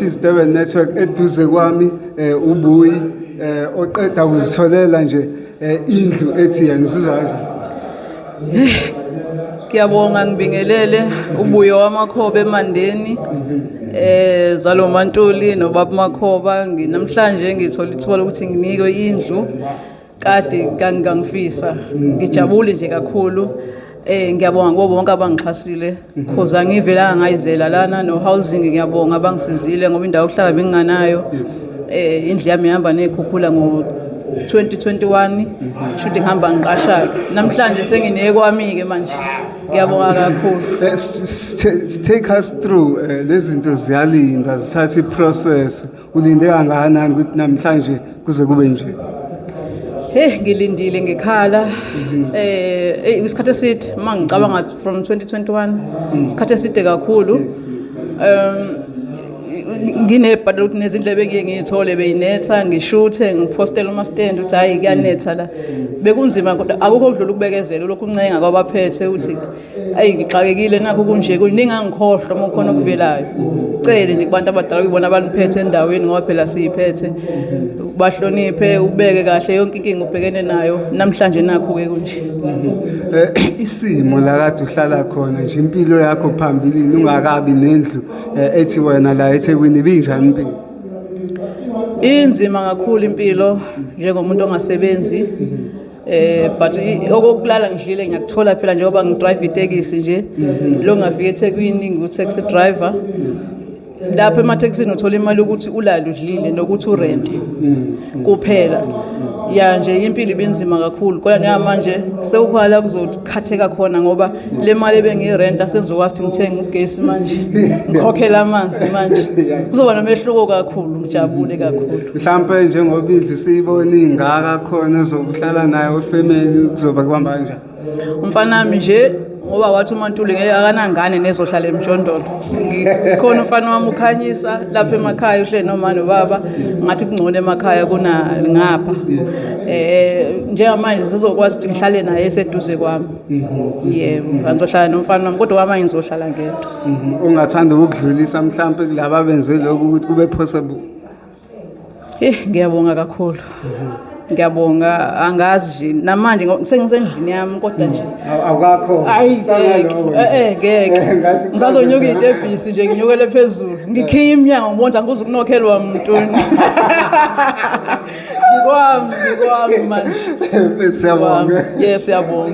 Properties Durban Network eduze kwami ubuyi oqeda ukuzitholela nje indlu ethi ngizizwa kanjani. Ngiyabonga ngibingelele ubuyo wamakhoba eMandeni Zalo Mantuli noBaba Makhoba namhlanje ngithola ukuthi nginikwe indlu kade ngangifisa ngijabule nje kakhulu ngiyabonga kubo bonke abangixhasile because angivelanga ngayizela lana no housing ngiyabonga abangisizile ngoba indawo yokuhlala benginganayo indlu yami ihamba nekhukhula ngo 2021 should ngihamba ngiqasha namhlanje sengineke kwami ke manje ngiyabonga kakhulu. Take us through lezi zinto ziyalinda zithatha iprocess ulinde kangakanani ukuthi namhlanje kuze kube nje. Ngilindile ngikhala isikhathi eside mangicabanga from 2021 isikhathi eside kakhulu nginebhadala ukuthi nezindlebe ngiye ngiyithole beyinetha ngishuthe ngipostela uma stand ukuthi hayi kuyanetha la bekunzima kodwa akukho okudlula ukubekezela lokhu uncenga kwabaphethe ukuthi ayi ngixakekile nakho kunje kuningangikhohlwa uma khona okuvelayo cele nje kubantu abadala ukubona abaniphethe endaweni ngoba phela siyiphethe bahloniphe ubeke kahle yonke inkinga ubhekene nayo namhlanje nakho ke kunje. Isimo la kade uhlala khona nje impilo yakho phambili ungakabi nendlu ethi wena la eThekwini binjani impilo? Inzima kakhulu impilo njengomuntu ongasebenzi but okokulala ngidlile ngiyakuthola phela njengoba ngidrive itekisi nje lo ngafika eThekwini ngu-taxi driver lapha ematekisini uthola imali ukuthi ulala udlile nokuthi urent kuphela ya nje impilo ibinzima kakhulu kodwa njengamanje sewukhala kuzokhatheka khona ngoba le mali ebengirent asenzokwazi ngithenga ugesi manje ngikhokhela amanzi manje kuzoba nomehluko kakhulu ngijabule kakhulu. Mhlawumbe njengoba indlu siyibona ingaka khona uzokuhlala nayo family kuzoba kuhamba kanjani? Umfana wami nje ngoba wathi uMantuli ngeke akanangane nezohlala emjondolo ngikhona umfana wami ukhanyisa lapha emakhaya uhle noma nobaba ngathi kungcono emakhaya kuna ngapha njengamanje sizokwazi ukuthi ngihlale naye eseduze kwami yebo angizohlala nomfana wami kodwa kwamanje ngizohlala ngedwa. Ungathanda ukudlulisa mhlawumbe kulabo benze lokho ukuthi kube possible? Ngiyabonga kakhulu ngiyabonga angazi nje namanje sengisendlini yami kodwa nje awukakho ngeke ngisazonyuka itebhisi nje nginyukele phezulu ngikhiya iminyango ngibona ukuthi ukunokhelwa umntuni ngikwami manje siyabonga. Yes siyabonga.